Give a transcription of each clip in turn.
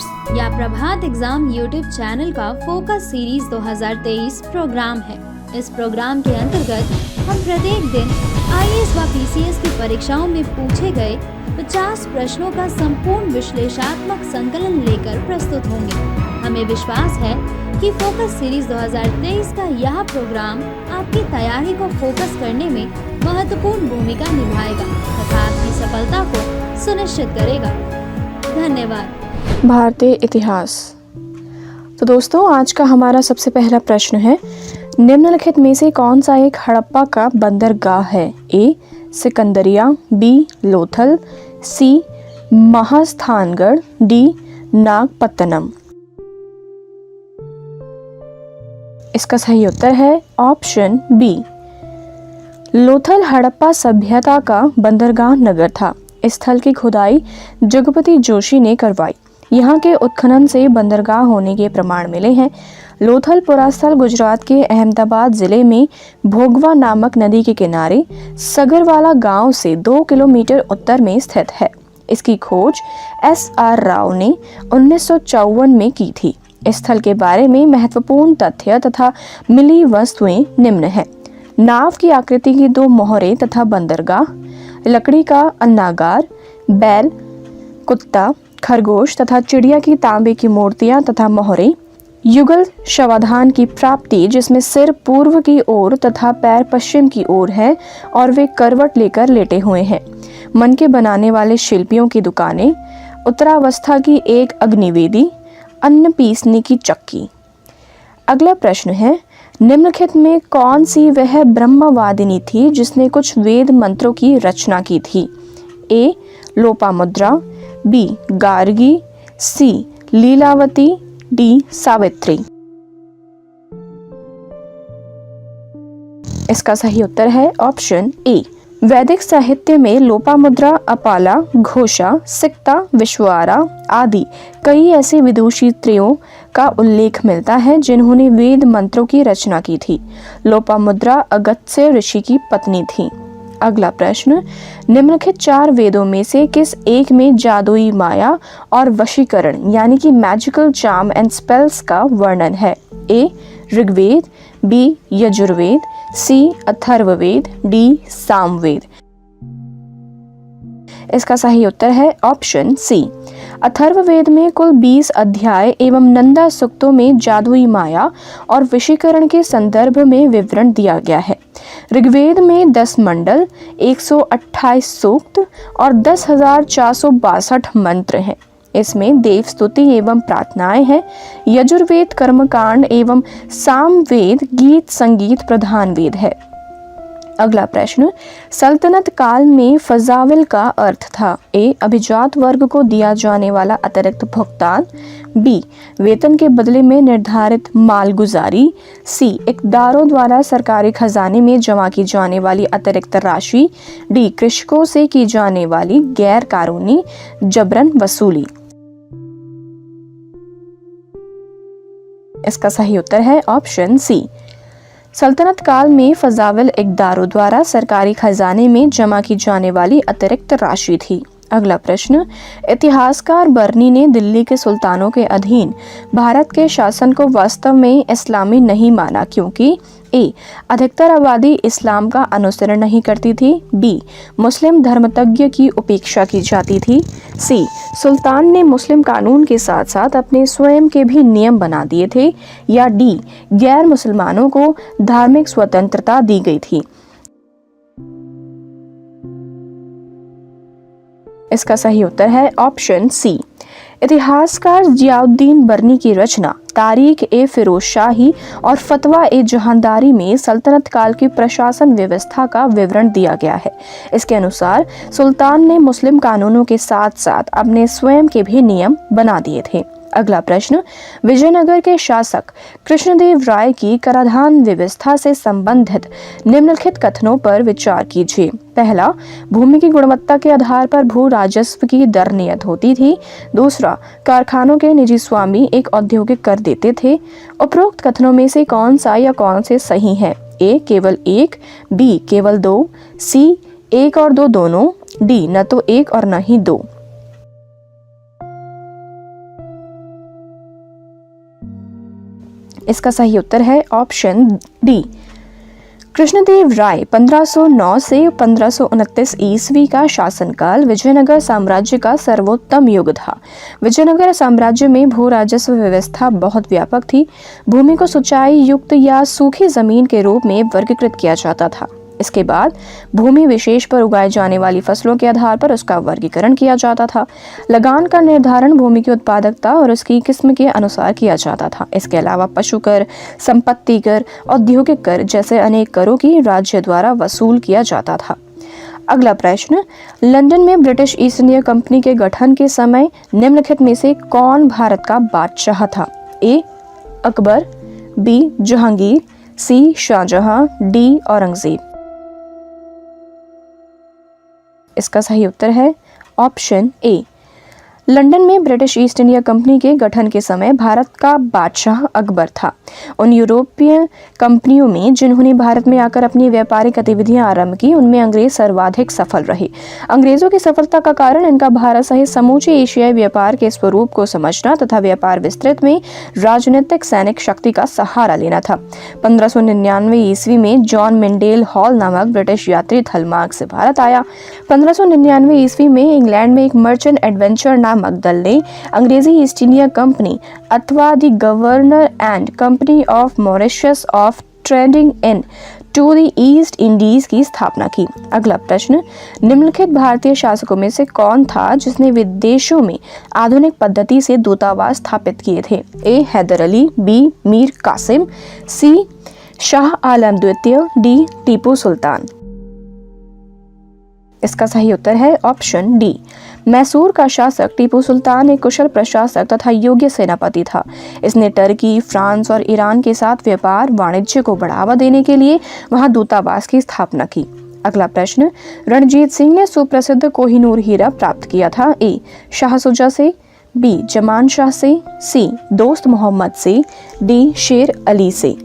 Papers या प्रभात exam YouTube channel का focus series 2023 programme है। इस प्रोग्राम के अंतर्गत हम प्रत्येक दिन आईएएस व पीसीएस की परीक्षाओं में पूछे गए 50 प्रश्नों का संपूर्ण विश्लेषणात्मक संकलन लेकर प्रस्तुत होंगे। हमें विश्वास है कि फोकस सीरीज 2023 का यह प्रोग्राम आपकी तैयारी को फोकस करने में महत्वपूर्ण भूमिका निभाएगा तथा आपकी सफलता को सुनिश्चित करेगा। धन्यवाद। भारतीय इतिहास। तो दोस्तों, आज का हमारा सबसे पहला प्रश्न है, निम्नलिखित में से कौन सा एक हड़प्पा का बंदरगाह है? ए. सिकंदरिया, बी. लोथल, सी. महास्थानगढ़, डी. नागपत्तनम। इसका सही उत्तर है ऑप्शन बी। लोथल हड़प्पा सभ्यता का बंदरगाह नगर था। इस स्थल की खुदाई जगपति जोशी ने करवाई। यहाँ के उत्खनन से बंदरगाह होने के प्रमाण मिले हैं। लोथल पुरास्थल गुजरात के अहमदाबाद जिले में भोगवा नामक नदी के किनारे सगरवाला गांव से 2 किलोमीटर उत्तर में स्थित है। इसकी खोज एस.आर. राव ने 1954 में की थी। इस स्थल के बारे में महत्वपूर्ण तथ्य तथा मिली वस्तुएं निम्न है। नाव की आकृति की 2 मोहरें तथा बंदरगाह, लकड़ी का अन्नागार, बैल, कुत्ता, खरगोश तथा चिड़िया की तांबे की मूर्तियां तथा मोहरें, युगल शवाधान की प्राप्ति जिसमें सिर पूर्व की ओर तथा पैर पश्चिम की ओर है और वे करवट लेकर लेटे हुए हैं, मनके बनाने वाले शिल्पियों की दुकानें, उत्तरावस्था की एक अग्निवेदी, अन्न पीसने की चक्की। अगला प्रश्न है, निम्नलिखित में कौन सी वह ब्रह्मवादिनी थी जिसने कुछ वेद मंत्रों की रचना की थी? ए. लोपामुद्रा, बी. गार्गी, सी. लीलावती, डी. सावित्री। इसका सही उत्तर है ऑप्शन ए। वैदिक साहित्य में लोपामुद्रा, अपाला, घोषा, सिक्ता, विश्वारा आदि कई ऐसे विदुषी स्त्रियों का उल्लेख मिलता है जिन्होंने वेद मंत्रों की रचना की थी। लोपामुद्रा अगस्त्य ऋषि की पत्नी थी। अगला प्रश्न, निम्नलिखित 4 वेदों में से किस एक में जादुई माया और वशीकरण यानी कि मैजिकल चार्म एंड स्पेल्स का वर्णन है? ए. ऋग्वेद, बी. यजुर्वेद, सी. अथर्ववेद, डी. सामवेद। इसका सही उत्तर है ऑप्शन सी। अथर्ववेद में कुल 20 अध्याय एवं नंदा सूक्तों में जादुई माया और वशीकरण के संदर्भ में विवरण दिया गया है। ऋग्वेद में 10 मंडल, 128 सूक्त और 10,462 मंत्र हैं। इसमें देव स्तुति एवं प्रार्थनाएं हैं। यजुर्वेद कर्मकांड एवं सामवेद गीत संगीत प्रधान वेद है। अगला प्रश्न, सल्तनत काल में फजाविल का अर्थ था? ए. अभिजात वर्ग को दिया जाने वाला अतिरिक्त भुगतान, बी. वेतन के बदले में निर्धारित मालगुजारी, सी. इकदारों द्वारा सरकारी खजाने में जमा की जाने वाली अतिरिक्त राशि, डी. कृषकों से की जाने वाली गैर कानूनी जबरन वसूली। इसका सही उत्तर है ऑप्शन सी। सल्तनत काल में फजाविल इकदारों द्वारा सरकारी खजाने में जमा की जाने वाली अतिरिक्त राशि थी। अगला प्रश्न, इतिहासकार बर्नी ने दिल्ली के सुल्तानों के अधीन भारत के शासन को वास्तव में इस्लामी नहीं माना क्योंकि ए. अधिकतर आबादी इस्लाम का अनुसरण नहीं करती थी, बी. मुस्लिम धर्मतज्ञ की उपेक्षा की जाती थी, सी. सुल्तान ने मुस्लिम कानून के साथ साथ अपने स्वयं के भी नियम बना दिए थे, या डी. गैर मुसलमानों को धार्मिक स्वतंत्रता दी गई थी। इसका सही उत्तर है ऑप्शन सी। इतिहासकार जियाउद्दीन बर्नी की रचना तारीख ए फिरोज शाही और फतवा ए जहांदारी में सल्तनत काल की प्रशासन व्यवस्था का विवरण दिया गया है। इसके अनुसार सुल्तान ने मुस्लिम कानूनों के साथ साथ अपने स्वयं के भी नियम बना दिए थे। अगला प्रश्न, विजयनगर के शासक कृष्णदेव राय की कराधान व्यवस्था से संबंधित निम्नलिखित कथनों पर विचार कीजिए। पहला, भूमि की गुणवत्ता के आधार पर भू राजस्व की दर नियत होती थी। दूसरा, कारखानों के निजी स्वामी एक औद्योगिक कर देते थे। उपरोक्त कथनों में से कौन सा या कौन से सही है? ए. केवल 1, बी. केवल 2, सी. 1 और 2 दोनों, डी. न तो 1 और न ही 2। इसका सही उत्तर है ऑप्शन डी। कृष्णदेव राय 1509 से 1529 ईस्वी का शासनकाल विजयनगर साम्राज्य का सर्वोत्तम युग था। विजयनगर साम्राज्य में भू राजस्व व्यवस्था बहुत व्यापक थी। भूमि को सिंचाई युक्त या सूखी जमीन के रूप में वर्गीकृत किया जाता था। इसके बाद भूमि विशेष पर उगाई जाने वाली फसलों के आधार पर उसका वर्गीकरण किया जाता था। लगान का निर्धारण भूमि की उत्पादकता और उसकी किस्म के अनुसार किया जाता था। इसके अलावा पशु कर, संपत्ति कर, औद्योगिक कर जैसे अनेक करों की राज्य द्वारा वसूल किया जाता था। अगला प्रश्न, लंदन में ब्रिटिश ईस्ट इंडिया कंपनी के गठन के समय निम्नलिखित में से कौन भारत का बादशाह था? ए अकबर, बी जहांगीर, सी शाहजहां, डी औरंगजेब। इसका सही उत्तर है ऑप्शन ए। लंदन में ब्रिटिश ईस्ट इंडिया कंपनी के गठन के समय भारत का बादशाह अकबर था। उन यूरोपीय कंपनियों में जिन्होंने भारत में आकर अपनी व्यापारिक गतिविधियां आरंभ की, उनमें अंग्रेज सर्वाधिक सफल रहे। अंग्रेजों की सफलता का कारण इनका भारत सहित समूचे एशियाई व्यापार के स्वरूप को समझना तथा व्यापार विस्तृत में राजनीतिक सैनिक शक्ति का सहारा लेना था। 1599 ईस्वी में जॉन मेंडेल हॉल नामक ब्रिटिश यात्री थलमार्ग से भारत आया। 1599 ईस्वी में इंग्लैंड में एक मर्चेंट एडवेंचर नामक दल ने अंग्रेजी ईस्ट इंडिया कंपनी अथवा the governor and company of merchants of trading in to the East Indies की स्थापना की। अगला प्रश्न, निम्नलिखित भारतीय शासकों में से कौन था जिसने विदेशों में आधुनिक पद्धति से दूतावास स्थापित किए थे? ए हैदर अली, बी मीर कासिम, सी शाह आलम द्वितीय, डी टीपू सुल्तान। इसका सही उत्तर है ऑप्शन डी। मैसूर का शासक टीपू सुल्तान एक कुशल प्रशासक तथा योग्य सेनापति था। इसने टर्की, फ्रांस और ईरान के साथ व्यापार वाणिज्य को बढ़ावा देने के लिए वहां दूतावास की स्थापना की। अगला प्रश्न, रणजीत सिंह ने सुप्रसिद्ध कोहिनूर हीरा प्राप्त किया था? ए शाह सुजा से, बी जमान शाह से, सी दोस्त मोहम्मद से, डी शेर अली से।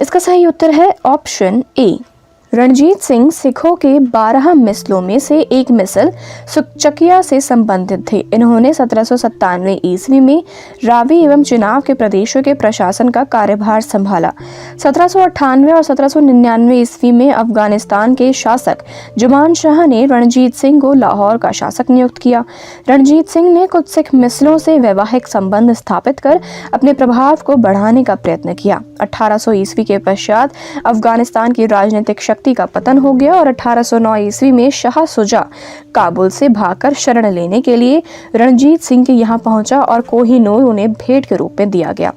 इसका सही उत्तर है ऑप्शन ए। रणजीत सिंह सिखों के 12 मिसलों में से एक मिसल सुकचकिया से संबंधित थे। इन्होंने 1797 ईस्वी में रावी एवं चिनाब के प्रदेशों के प्रशासन का कार्यभार संभाला। 1798 और 1799 ईस्वी में अफगानिस्तान के शासक जुमान शाह ने रणजीत सिंह को लाहौर का शासक नियुक्त किया। रणजीत सिंह ने कुछ सिख मिसलों से वैवाहिक संबंध स्थापित कर अपने प्रभाव को बढ़ाने का प्रयत्न किया। 1800 ईस्वी के पश्चात अफगानिस्तान की राजनीतिक शक्ति का पतन हो गया और 1809 ईस्वी में शाह सुजा काबुल से भागकर शरण लेने के लिए रणजीत सिंह के यहाँ पहुंचा और कोहिनूर उन्हें भेंट के रूप में दिया गया।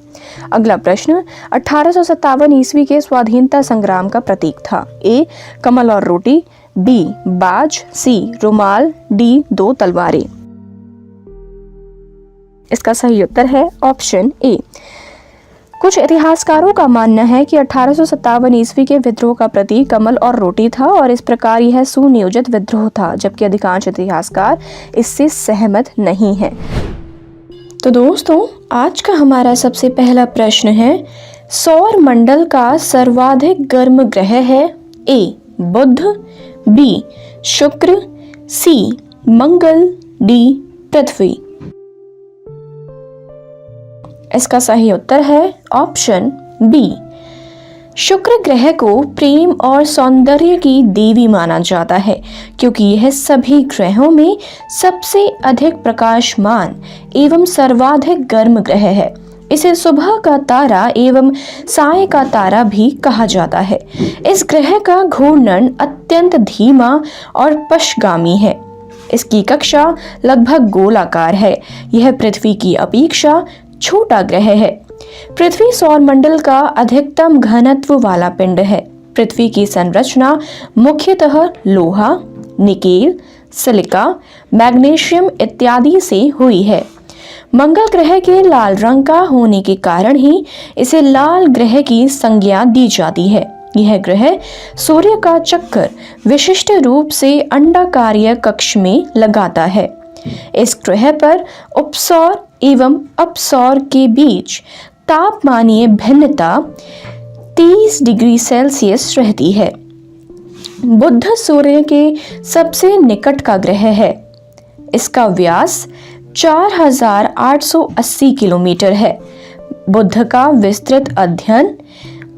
अगला प्रश्न, 1857 ईस्वी के स्वाधीनता संग्राम का प्रतीक था? ए कमल और रोटी, बी बाज, सी रुमाल, डी 2 तलवारें। इसका सही उत्तर है ऑप्शन ए। कुछ इतिहासकारों का मानना है कि 1857 ईस्वी के विद्रोह का प्रतीक कमल और रोटी था और इस प्रकार यह सुनियोजित विद्रोह था, जबकि अधिकांश इतिहासकार इससे सहमत नहीं हैं। तो दोस्तों, आज का हमारा सबसे पहला प्रश्न है, सौर मंडल का सर्वाधिक गर्म ग्रह है? ए बुध, बी शुक्र, सी मंगल, डी पृथ्वी। इसका सही उत्तर है ऑप्शन बी। शुक्र ग्रह को प्रेम और सौंदर्य की देवी माना जाता है क्योंकि यह सभी ग्रहों में सबसे अधिक प्रकाशमान एवं सर्वाधिक गर्म ग्रह है। इसे सुबह का तारा एवं साय का तारा भी कहा जाता है। इस ग्रह का घूर्णन अत्यंत धीमा और पश्चगामी है। इसकी कक्षा लगभग गोलाकार है। यह पृथ्वी की अपेक्षा छोटा ग्रह है। पृथ्वी सौर मंडल का अधिकतम घनत्व वाला पिंड है। पृथ्वी की संरचना मुख्यतः लोहा, निकेल, सिलिका, मैग्नीशियम इत्यादि से हुई है। मंगल ग्रह के लाल रंग का होने के कारण ही इसे लाल ग्रह की संज्ञा दी जाती है। यह ग्रह सूर्य का चक्कर विशिष्ट रूप से अंडाकारीय कक्ष में लगाता है। इस ग्रह पर उपसौर एवं अपसौर के बीच तापमानीय भिन्नता 30 डिग्री सेल्सियस रहती है। बुध सूर्य के सबसे निकट का ग्रह है। इसका व्यास 4880 किलोमीटर है। बुध का विस्तृत अध्ययन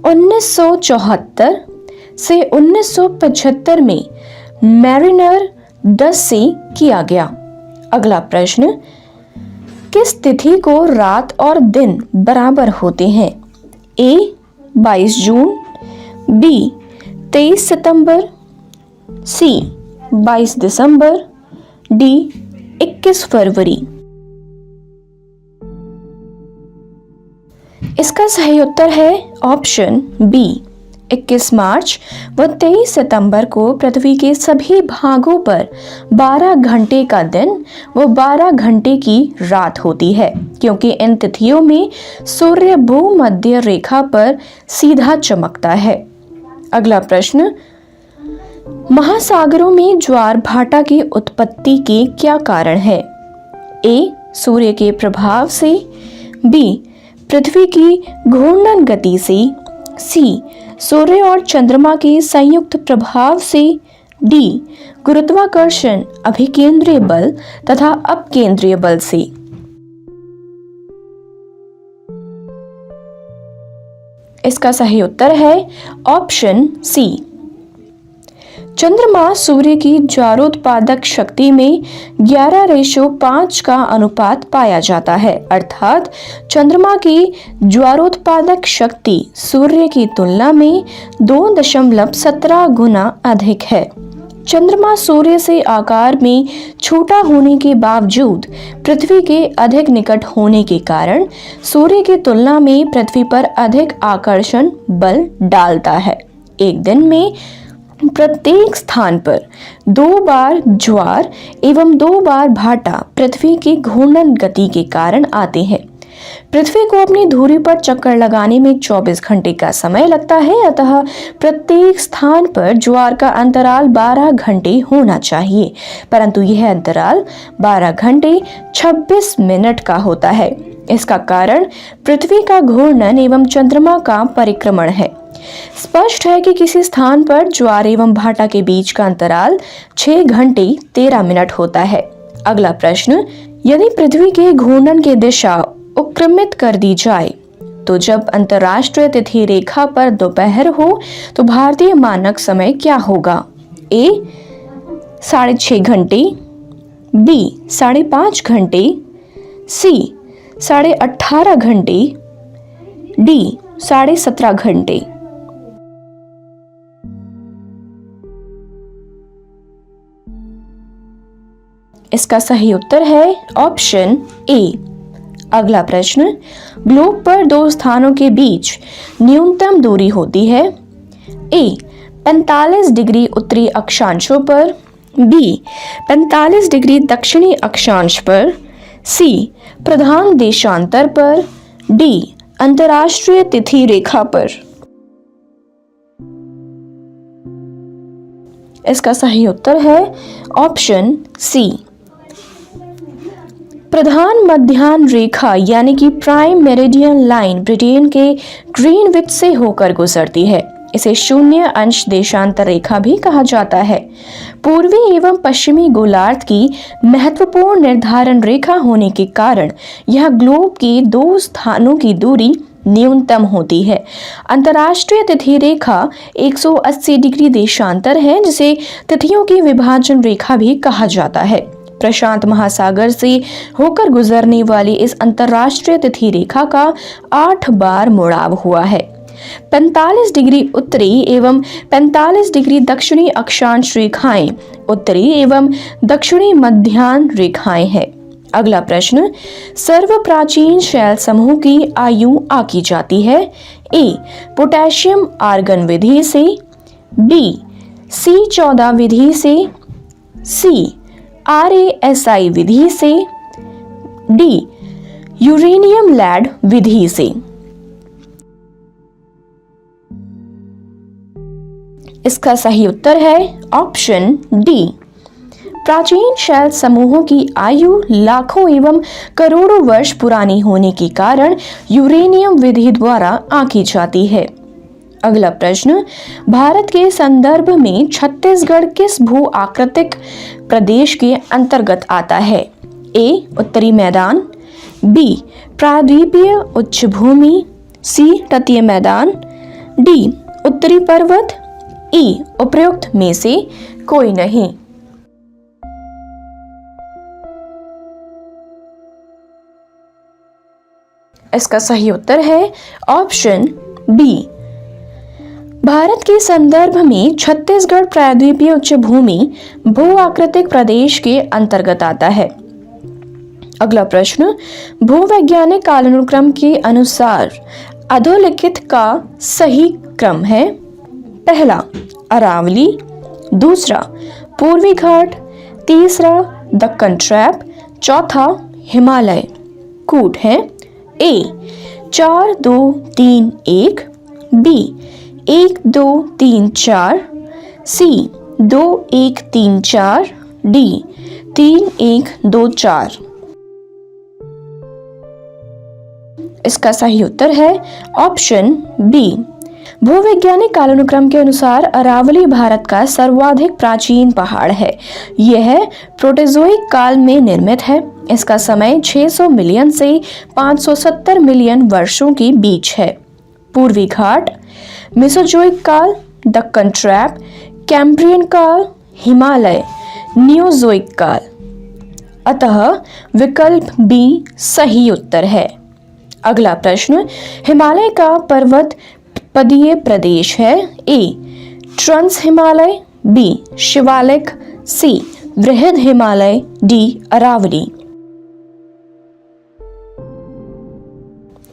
1974 से 1975 में मैरिनर 10 से किया गया। अगला प्रश्न, किस तिथि को रात और दिन बराबर होते हैं? ए 22 जून, बी 23 सितंबर, सी 22 दिसंबर, डी 21 फरवरी। इसका सही उत्तर है ऑप्शन बी 21 मार्च व 23 सितंबर को पृथ्वी के सभी भागों पर 12 घंटे का दिन व 12 घंटे की रात होती है, क्योंकि इन तिथियों में सूर्य भूमध्य रेखा पर सीधा चमकता है। अगला प्रश्न, महासागरों में ज्वार भाटा की उत्पत्ति के क्या कारण है? ए सूर्य के प्रभाव से, बी पृथ्वी की घूर्णन गति से, सी सूर्य और चंद्रमा के संयुक्त प्रभाव से, डी गुरुत्वाकर्षण अभिकेंद्रीय बल तथा अपकेंद्रीय बल से। इसका सही उत्तर है ऑप्शन सी। चंद्रमा सूर्य की ज्वारोत्पादक शक्ति में 11:5 का अनुपात पाया जाता है, अर्थात चंद्रमा की ज्वारोत्पादक शक्ति सूर्य की तुलना में 2.17 गुना अधिक है। चंद्रमा सूर्य से आकार में छोटा होने के बावजूद पृथ्वी के अधिक निकट होने के कारण सूर्य की तुलना में पृथ्वी पर अधिक आकर्षण बल डालता है। एक दिन में प्रत्येक स्थान पर 2 बार ज्वार एवं 2 बार भाटा पृथ्वी की घूर्णन गति के कारण आते हैं। पृथ्वी को अपनी धुरी पर चक्कर लगाने में 24 घंटे का समय लगता है, अतः प्रत्येक स्थान पर ज्वार का अंतराल 12 घंटे होना चाहिए, परंतु यह अंतराल 12 घंटे 26 मिनट का होता है। इसका कारण पृथ्वी का घूर्णन एवं चंद्रमा का परिक्रमण है। स्पष्ट है कि किसी स्थान पर ज्वार एवं भाटा के बीच का अंतराल 6 घंटे 13 मिनट होता है। अगला प्रश्न, यदि पृथ्वी के घूर्णन की दिशा उपक्रमित कर दी जाए तो जब अंतर्राष्ट्रीय तिथि रेखा पर दोपहर हो तो भारतीय मानक समय क्या होगा? ए 6.5 घंटे, बी 5.5 घंटे, सी 18.5 घंटे, डी 17.5 घंटे। इसका सही उत्तर है ऑप्शन ए। अगला प्रश्न, ग्लोब पर 2 स्थानों के बीच न्यूनतम दूरी होती है। ए 45 डिग्री उत्तरी अक्षांशों पर, बी 45 डिग्री दक्षिणी अक्षांश पर, सी प्रधान देशांतर पर, डी अंतर्राष्ट्रीय तिथि रेखा पर। इसका सही उत्तर है ऑप्शन सी। प्रधान मध्याह्न रेखा यानी कि प्राइम मेरिडियन लाइन ब्रिटेन के ग्रीनविच से होकर गुजरती है। इसे 0 अंश देशांतर रेखा भी कहा जाता है। पूर्वी एवं पश्चिमी गोलार्ध की महत्वपूर्ण निर्धारण रेखा होने के कारण यह ग्लोब के 2 स्थानों की दूरी न्यूनतम होती है। अंतर्राष्ट्रीय तिथि रेखा 180 डिग्री देशांतर है, जिसे तिथियों की विभाजन रेखा भी कहा जाता है। प्रशांत महासागर से होकर गुजरने वाली इस अंतर्राष्ट्रीय तिथि रेखा का 8 बार मुड़ाव हुआ है। 45 डिग्री उत्तरी एवं 45 डिग्री दक्षिणी अक्षांश रेखाएं उत्तरी एवं दक्षिणी मध्याह्न रेखाएं हैं। अगला प्रश्न, सर्व प्राचीन शैल समूह की आयु आंकी जाती है। ए पोटेशियम आर्गन विधि से, बी C14 विधि से, सी RASI विधि से, डी यूरेनियम लैड विधि से। इसका सही उत्तर है ऑप्शन डी। प्राचीन शैल समूहों की आयु लाखों एवं करोड़ों वर्ष पुरानी होने के कारण यूरेनियम विधि द्वारा आंकी जाती है। अगला प्रश्न, भारत के संदर्भ में छत्तीसगढ़ किस भू आकृतिक प्रदेश के अंतर्गत आता है? ए उत्तरी मैदान, बी प्रायद्वीपीय उच्च भूमि, सी तटीय मैदान, डी उत्तरी पर्वत, ई उपरोक्त में से कोई नहीं। इसका सही उत्तर है ऑप्शन बी। भारत के संदर्भ में छत्तीसगढ़ प्रायद्वीपीय उच्च भूमि भू आकृतिक प्रदेश के अंतर्गत आता है। अगला प्रश्न, भूवैज्ञानिक कालानुक्रम के अनुसार अधोलिखित का सही क्रम है। पहला अरावली, दूसरा पूर्वी घाट, तीसरा दक्कन ट्रैप, चौथा हिमालय। कूट है ए 4 2 3 1, बी 1 2 3 4, सी 2 1 3 4, डी 3 1 2 4। इसका सही उत्तर है ऑप्शन बी। भूवैज्ञानिक कालानुक्रम के अनुसार अरावली भारत का सर्वाधिक प्राचीन पहाड़ है। यह प्रोटेरोजोइक काल में निर्मित है। इसका समय 600 मिलियन से 570 मिलियन वर्षों के बीच है। पूर्वी घाट मेसोजोइक काल, दक्कन ट्रैप, कैम्ब्रियन काल, हिमालय नियोजोइक काल। अतः विकल्प बी सही उत्तर है। अगला प्रश्न, हिमालय का पर्वत पदीय प्रदेश है। ए ट्रांस हिमालय, बी शिवालिक, सी वृहद हिमालय, डी अरावली।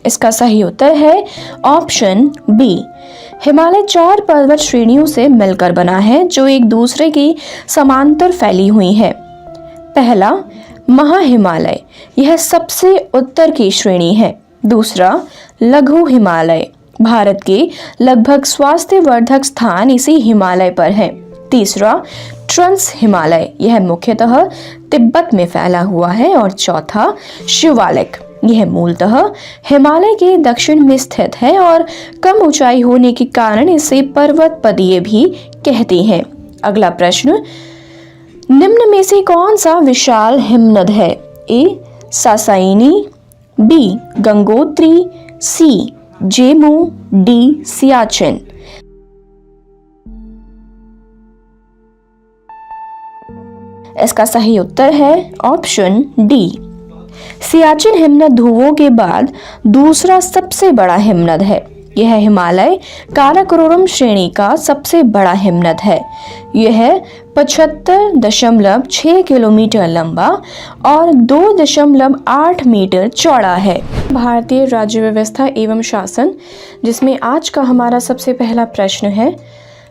इसका सही उत्तर है ऑप्शन बी। हिमालय 4 पर्वत श्रेणियों से मिलकर बना है जो एक दूसरे की समांतर फैली हुई है। पहला महा हिमालय, यह सबसे उत्तर की श्रेणी है। दूसरा लघु हिमालय, भारत के लगभग स्वास्थ्यवर्धक स्थान इसी हिमालय पर है। तीसरा ट्रांस हिमालय, यह मुख्यतः तिब्बत में फैला हुआ है। और चौथा शिवालिक, यह मूलतः हिमालय के दक्षिण में स्थित है और कम ऊंचाई होने के कारण इसे पर्वत पदीय भी कहते हैं। अगला प्रश्न, निम्न में से कौन सा विशाल हिमनद है? ए सासाइनी, बी गंगोत्री, सी जेमू, डी सियाचिन। इसका सही उत्तर है ऑप्शन डी। सियाचिन हिमनद धुओं के बाद दूसरा सबसे बड़ा हिमनद है। यह हिमालय काराकोरम श्रेणी का सबसे बड़ा हिमनद है। यह 75.6 किलोमीटर लंबा और 2.8 मीटर चौड़ा है। भारतीय राज्य व्यवस्था एवं शासन, जिसमें आज का हमारा सबसे पहला प्रश्न है,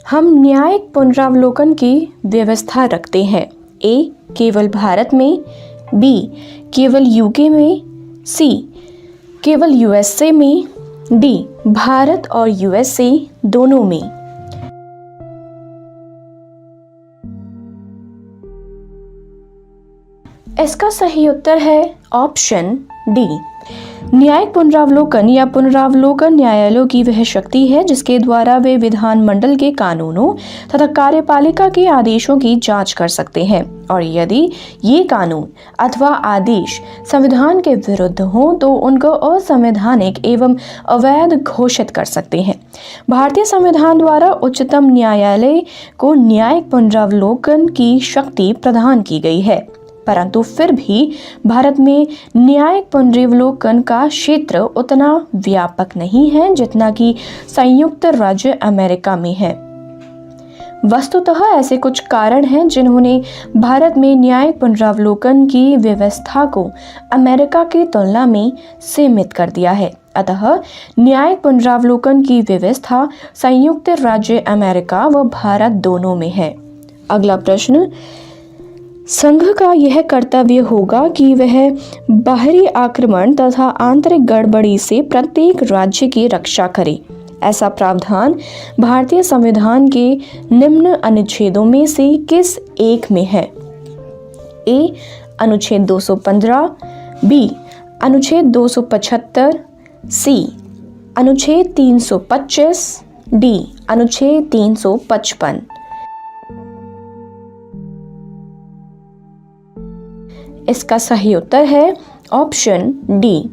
हम न्यायिक पुनरावलोकन की व्यवस्था रखते हैं। ए केवल भारत में, बी केवल यूके में, सी केवल यूएसए में, डी भारत और यूएसए दोनों में। इसका सही उत्तर है ऑप्शन डी। न्यायिक पुनरावलोकन या पुनरावलोकन न्यायालयों की वह शक्ति है जिसके द्वारा वे विधानमंडल के कानूनों तथा कार्यपालिका के आदेशों की जांच कर सकते हैं और यदि ये कानून अथवा आदेश संविधान के विरुद्ध हों तो उनको असंवैधानिक एवं अवैध घोषित कर सकते हैं। भारतीय संविधान द्वारा उच्चतम न्यायालय को न्यायिक पुनरावलोकन की शक्ति प्रदान की गई है, परंतु फिर भी भारत में न्यायिक पुनरावलोकन का क्षेत्र उतना व्यापक नहीं है जितना कि संयुक्त राज्य अमेरिका में है। वस्तुतः ऐसे कुछ कारण हैं जिन्होंने भारत में न्यायिक पुनरावलोकन की व्यवस्था को अमेरिका की तुलना में सीमित कर दिया है। अतः न्यायिक पुनरावलोकन की व्यवस्था संयुक्त राज्य अमेरिका व भारत दोनों में है। अगला प्रश्न, संघ का यह कर्तव्य होगा कि वह बाहरी आक्रमण तथा आंतरिक गड़बड़ी से प्रत्येक राज्य की रक्षा करे। ऐसा प्रावधान भारतीय संविधान के निम्न अनुच्छेदों में से किस एक में है? ए अनुच्छेद 215, बी अनुच्छेद 275, सी अनुच्छेद 325, डी अनुच्छेद 355। इसका सही उत्तर है ऑप्शन डी।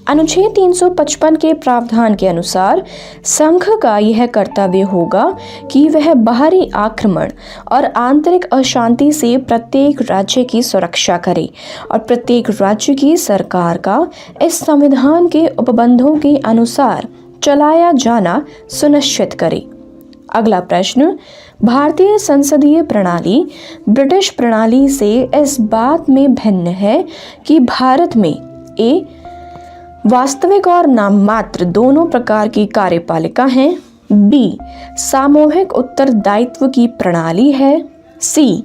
अनुच्छेद 355 के प्रावधान के अनुसार संघ का यह कर्तव्य होगा कि वह बाहरी आक्रमण और आंतरिक अशांति से प्रत्येक राज्य की सुरक्षा करे और प्रत्येक राज्य की सरकार का इस संविधान के उपबंधों के अनुसार चलाया जाना सुनिश्चित करे। अगला प्रश्न, भारतीय संसदीय प्रणाली ब्रिटिश प्रणाली से इस बात में भिन्न है कि भारत में ए वास्तविक और नाममात्र दोनों प्रकार की कार्यपालिका हैं, बी सामूहिक उत्तरदायित्व की प्रणाली है, सी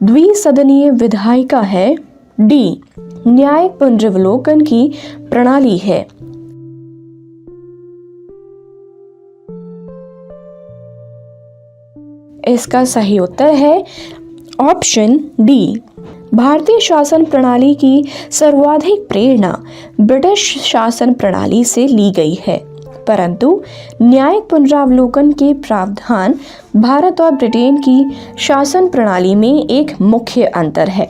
द्विसदनीय विधायिका है, डी न्यायिक पुनर्विलोकन की प्रणाली है। इसका सही उत्तर है ऑप्शन डी। भारतीय शासन प्रणाली की सर्वाधिक प्रेरणा ब्रिटिश शासन प्रणाली से ली गई है, परंतु न्यायिक पुनरावलोकन के प्रावधान भारत और ब्रिटेन की शासन प्रणाली में एक मुख्य अंतर है।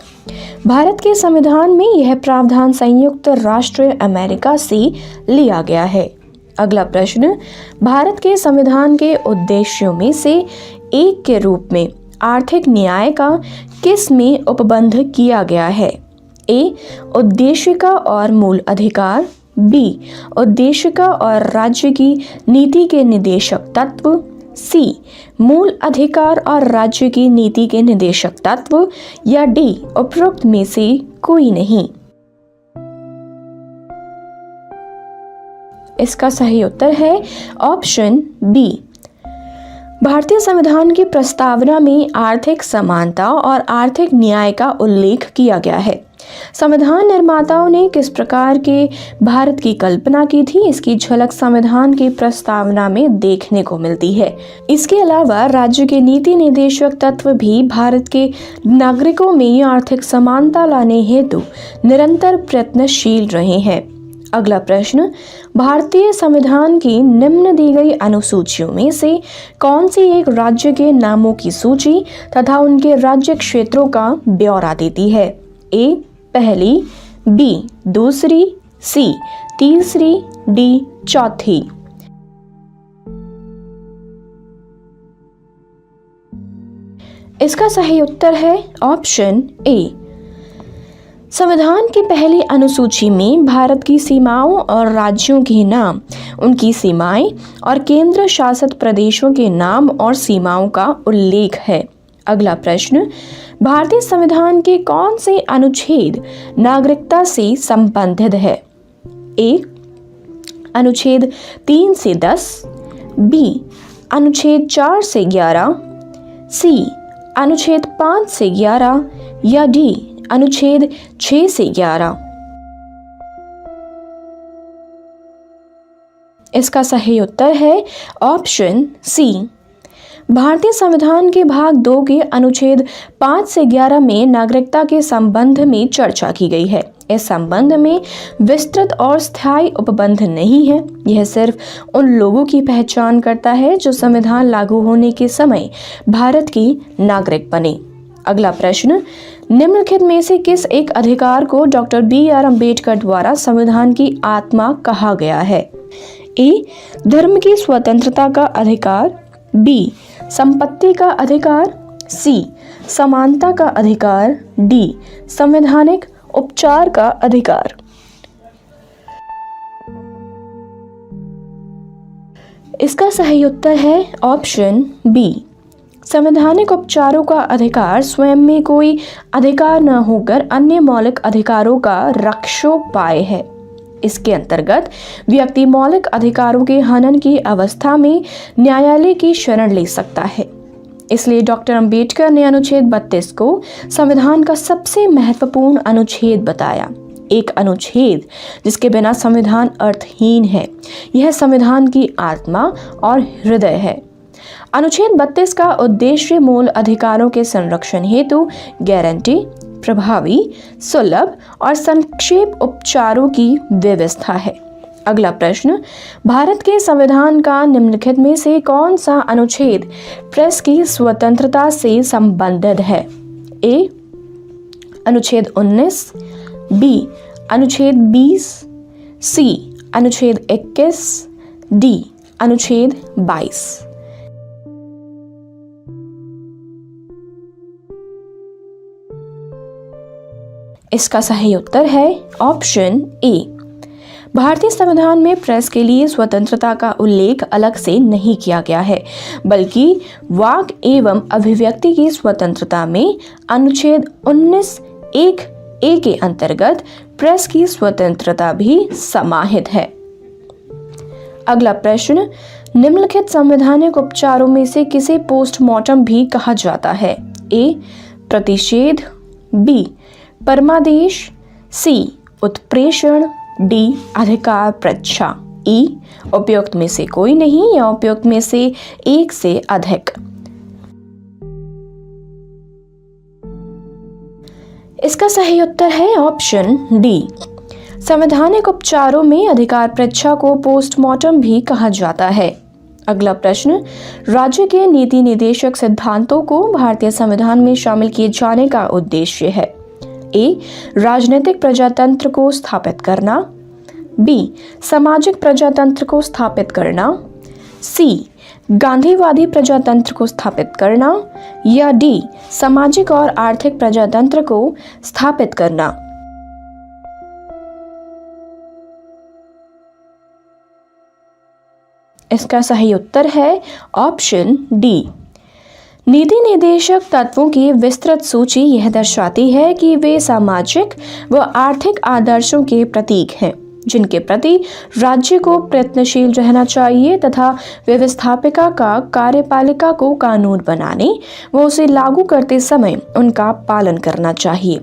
भारत के संविधान में यह प्रावधान संयुक्त राष्ट्र अमेरिका से लिया गया है। अगला प्रश्न, भारत के संविधान के उद्देश्यों में से एक के रूप में आर्थिक न्याय का किस में उपबंध किया गया है? ए उद्देशिका और मूल अधिकार, बी उद्देशिका और राज्य की नीति के निदेशक तत्व, सी मूल अधिकार और राज्य की नीति के निदेशक तत्व, या डी उपरोक्त में से कोई नहीं। इसका सही उत्तर है ऑप्शन बी। भारतीय संविधान की प्रस्तावना में आर्थिक समानता और आर्थिक न्याय का उल्लेख किया गया है। संविधान निर्माताओं ने किस प्रकार के भारत की कल्पना की थी, इसकी झलक संविधान की प्रस्तावना में देखने को मिलती है। इसके अलावा राज्य के नीति निर्देशक तत्व भी भारत के नागरिकों में आर्थिक समानता लाने हेतु निरंतर प्रयत्नशील रहे हैं। अगला प्रश्न, भारतीय संविधान की निम्न दी गई अनुसूचियों में से कौन सी एक राज्य के नामों की सूची तथा उनके राज्य क्षेत्रों का ब्यौरा देती है? ए पहली, बी दूसरी, सी तीसरी, डी चौथी। इसका सही उत्तर है ऑप्शन ए। संविधान की पहली अनुसूची में भारत की सीमाओं और राज्यों के नाम, उनकी सीमाएं और केंद्र शासित प्रदेशों के नाम और सीमाओं का उल्लेख है। अगला प्रश्न, भारतीय संविधान के कौन से अनुच्छेद नागरिकता से संबंधित है? ए अनुच्छेद 3 से 10, बी अनुच्छेद 4 से 11, सी अनुच्छेद 5 से 11, या डी अनुच्छेद 6 से 11। इसका सही उत्तर है ऑप्शन सी। भारतीय संविधान के भाग 2 के अनुच्छेद 5 से 11 में नागरिकता के संबंध में चर्चा की गई है। इस संबंध में विस्तृत और स्थायी उपबंध नहीं है। यह सिर्फ उन लोगों की पहचान करता है जो संविधान लागू होने के समय भारत की नागरिक बने। अगला प्रश्न, निम्नलिखित में से किस एक अधिकार को डॉक्टर बी.आर. अम्बेडकर द्वारा संविधान की आत्मा कहा गया है? ए धर्म की स्वतंत्रता का अधिकार, बी संपत्ति का अधिकार, सी समानता का अधिकार, डी संवैधानिक उपचार का अधिकार। इसका सही उत्तर है ऑप्शन बी। संवैधानिक उपचारों का अधिकार स्वयं में कोई अधिकार न होकर अन्य मौलिक अधिकारों का रक्षोपाय है। इसके अंतर्गत व्यक्ति मौलिक अधिकारों के हनन की अवस्था में न्यायालय की शरण ले सकता है। इसलिए डॉक्टर अंबेडकर ने अनुच्छेद 32 को संविधान का सबसे महत्वपूर्ण अनुच्छेद बताया। एक अनुच्छेद जिसके बिना संविधान अर्थहीन है। यह संविधान की आत्मा और हृदय है। अनुच्छेद 32 का उद्देश्य मूल अधिकारों के संरक्षण हेतु गारंटी, प्रभावी, सुलभ और संक्षेप उपचारों की व्यवस्था है। अगला प्रश्न, भारत के संविधान का निम्नलिखित में से कौन सा अनुच्छेद प्रेस की स्वतंत्रता से संबंधित है? ए अनुच्छेद 19, बी अनुच्छेद 20, सी अनुच्छेद 21, डी अनुच्छेद 22। इसका सही उत्तर है ऑप्शन ए। भारतीय संविधान में प्रेस के लिए स्वतंत्रता का उल्लेख अलग से नहीं किया गया है, बल्कि वाक एवं अभिव्यक्ति की स्वतंत्रता में अनुच्छेद 19(1)(a) के अंतर्गत प्रेस की स्वतंत्रता भी समाहित है। अगला प्रश्न, निम्नलिखित संवैधानिक उपचारों में से किसे पोस्टमार्टम भी कहा जाता है? ए प्रतिषेध, बी परमादेश, सी उत्प्रेषण, डी अधिकार परीक्षा। ई उपयुक्त में से कोई नहीं या उपयुक्त में से एक से अधिक। इसका सही उत्तर है ऑप्शन डी। संवैधानिक उपचारों में अधिकार परीक्षा को पोस्टमार्टम भी कहा जाता है। अगला प्रश्न, राज्य के नीति निर्देशक सिद्धांतों को भारतीय संविधान में शामिल किए जाने का उद्देश्य है? ए राजनीतिक प्रजातंत्र को स्थापित करना, बी सामाजिक प्रजातंत्र को स्थापित करना, सी गांधीवादी प्रजातंत्र को स्थापित करना, या डी सामाजिक और आर्थिक प्रजातंत्र को स्थापित करना। इसका सही उत्तर है ऑप्शन डी। नीति निर्देशक तत्वों की विस्तृत सूची यह दर्शाती है कि वे सामाजिक व आर्थिक आदर्शों के प्रतीक हैं, जिनके प्रति राज्य को प्रयत्नशील रहना चाहिए तथा व्यवस्थापिका का कार्यपालिका को कानून बनाने व उसे लागू करते समय उनका पालन करना चाहिए।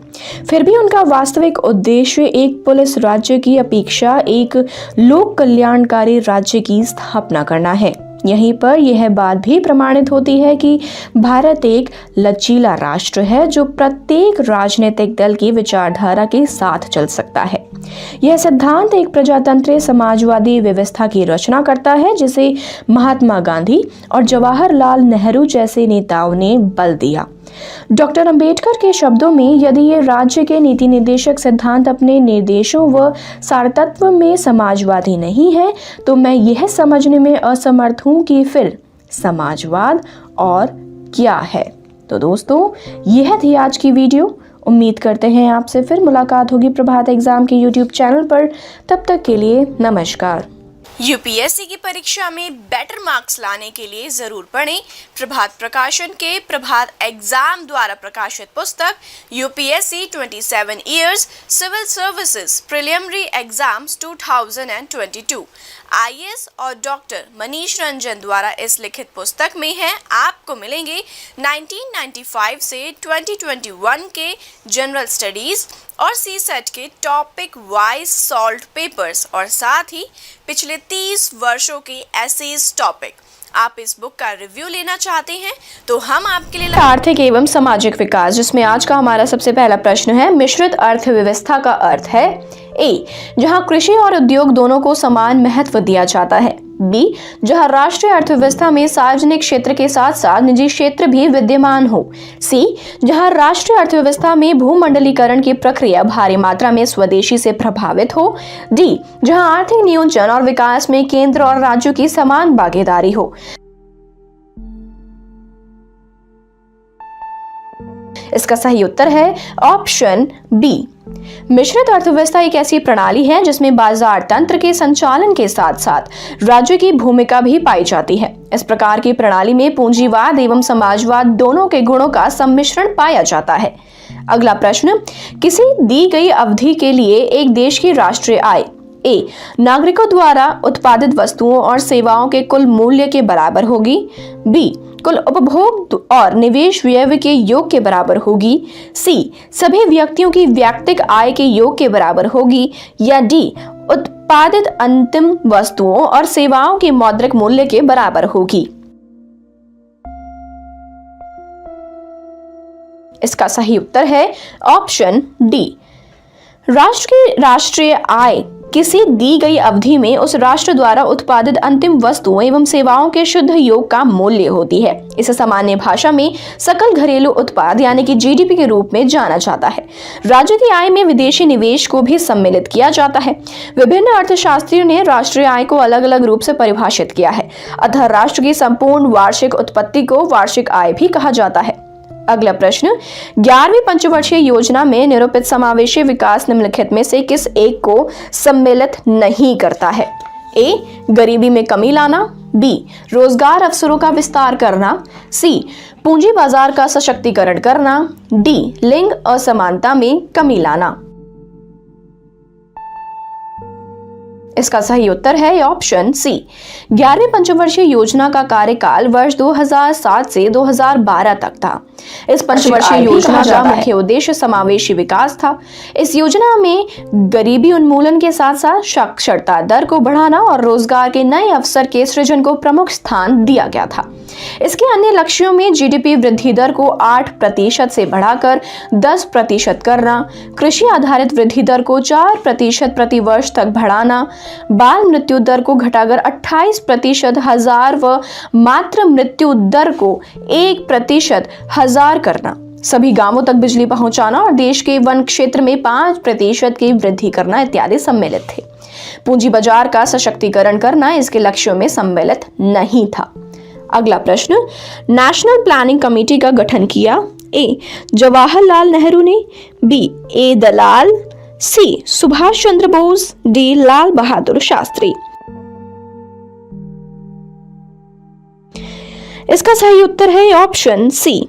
फिर भी उनका वास्तविक उद्देश्य एक पुलिस राज्य की अपेक्षा एक लोक कल्याणकारी राज्य की स्थापना करना है। यहीं पर यह बात भी प्रमाणित होती है कि भारत एक लचीला राष्ट्र है जो प्रत्येक राजनीतिक दल की विचारधारा के साथ चल सकता है। यह सिद्धांत एक प्रजातंत्रीय समाजवादी व्यवस्था की रचना करता है जिसे महात्मा गांधी और जवाहरलाल नेहरू जैसे नेताओं ने बल दिया। डॉक्टर अंबेडकर के शब्दों में, यदि ये राज्य के नीति निर्देशक सिद्धांत अपने निर्देशों व सारतत्व में समाजवादी नहीं है तो मैं यह समझने में असमर्थ हूं कि फिर समाजवाद और क्या है। तो दोस्तों, यह थी आज की वीडियो। उम्मीद करते हैं आपसे फिर मुलाकात होगी प्रभात एग्जाम के YouTube चैनल पर। तब तक के लिए नमस्कार। यूपीएससी की परीक्षा में बेटर मार्क्स लाने के लिए जरूर पढ़ें प्रभात प्रकाशन के प्रभात एग्जाम द्वारा प्रकाशित पुस्तक UPSC 27 years civil services preliminary exams 2022। IAS और डॉक्टर मनीष रंजन द्वारा इस लिखित पुस्तक में है आपको मिलेंगे 1995 से 2021 के जनरल स्टडीज और सीसेट के टॉपिक वाइज सॉल्व्ड पेपर्स और साथ ही पिछले 30 वर्षों के एसेज टॉपिक। आप इस बुक का रिव्यू लेना चाहते हैं तो हम आपके लिए आर्थिक एवं सामाजिक विकास, जिसमें आज का हमारा सबसे पहला प्रश्न है, मिश्रित अर्थव्यवस्था का अर्थ है? ए जहां कृषि और उद्योग दोनों को समान महत्व दिया जाता है, बी जहां राष्ट्रीय अर्थव्यवस्था में सार्वजनिक क्षेत्र के साथ साथ निजी क्षेत्र भी विद्यमान हो, सी जहां राष्ट्रीय अर्थव्यवस्था में भूमंडलीकरण की प्रक्रिया भारी मात्रा में स्वदेशी से प्रभावित हो, डी जहां आर्थिक नियोजन और विकास में केंद्र और राज्यों की समान भागीदारी हो। इसका सही उत्तर है ऑप्शन बी। मिश्रित अर्थव्यवस्था एक ऐसी प्रणाली है जिसमें बाजार तंत्र के संचालन के साथ साथ राज्य की भूमिका भी पाई जाती है। इस प्रकार की प्रणाली में पूंजीवाद एवं समाजवाद दोनों के गुणों का सम्मिश्रण पाया जाता है। अगला प्रश्न, किसी दी गई अवधि के लिए एक देश की राष्ट्रीय आय ए नागरिकों द्वारा उत्पादित वस्तुओं और सेवाओं के कुल मूल्य के बराबर होगी, बी कुल उपभोग और निवेश व्यय के योग के बराबर होगी, सी सभी व्यक्तियों की व्यक्तिगत आय के योग के बराबर होगी, या डी उत्पादित अंतिम वस्तुओं और सेवाओं के मौद्रिक मूल्य के बराबर होगी। इसका सही उत्तर है ऑप्शन डी। राष्ट्र की राष्ट्रीय आय किसी दी गई अवधि में उस राष्ट्र द्वारा उत्पादित अंतिम वस्तुओं एवं सेवाओं के शुद्ध योग का मूल्य होती है। इसे सामान्य भाषा में सकल घरेलू उत्पाद यानी कि जीडीपी के रूप में जाना जाता है। राज्य की आय में विदेशी निवेश को भी सम्मिलित किया जाता है। विभिन्न अर्थशास्त्रियों ने राष्ट्रीय आय को अलग अलग रूप से परिभाषित किया है, अतः राष्ट्र की संपूर्ण वार्षिक उत्पत्ति को वार्षिक आय भी कहा जाता है। अगला प्रश्न, 11वीं पंचवर्षीय योजना में निरूपित समावेशी विकास निम्नलिखित में से किस एक को सम्मिलित नहीं करता है? ए, गरीबी में कमी लाना, बी, रोजगार अवसरों का विस्तार करना, सी, पूंजी बाजार का सशक्तिकरण करना, डी, लिंग असमानता में कमी लाना। इसका सही उत्तर है ऑप्शन सी। 11वीं पंचवर्षीय योजना का कार्यकाल वर्ष 2007 से 2012 तक था। इस पंचवर्षीय योजना का मुख्य उद्देश्य समावेशी विकास था। इस योजना में गरीबी उन्मूलन के साथ साथ साक्षरता दर को बढ़ाना और रोजगार के नए अवसर के सृजन को प्रमुख स्थान दिया गया था। इसके अन्य लक्ष्यों में जीडीपी वृद्धि दर को 8% से बढ़ाकर 10% करना, कृषि आधारित वृद्धि दर को 4% प्रति वर्ष तक बढ़ाना, बाल मृत्यु दर को घटाकर 28% व मातृ मृत्यु दर को 1% करना, सभी गांवों तक बिजली पहुंचाना और देश के वन क्षेत्र में 5% की वृद्धि करना इत्यादि सम्मिलित थे। पूंजी बाजार का सशक्तिकरण करना इसके लक्ष्यों में सम्मिलित नहीं था। अगला प्रश्न, नेशनल प्लानिंग कमेटी का गठन किया? ए, जवाहरलाल नेहरू ने, बी, ए दलाल, सी, सुभाष चंद्र बोस, डी, लाल बहादुर शास्त्री। इसका सही उत्तर है ऑप्शन सी।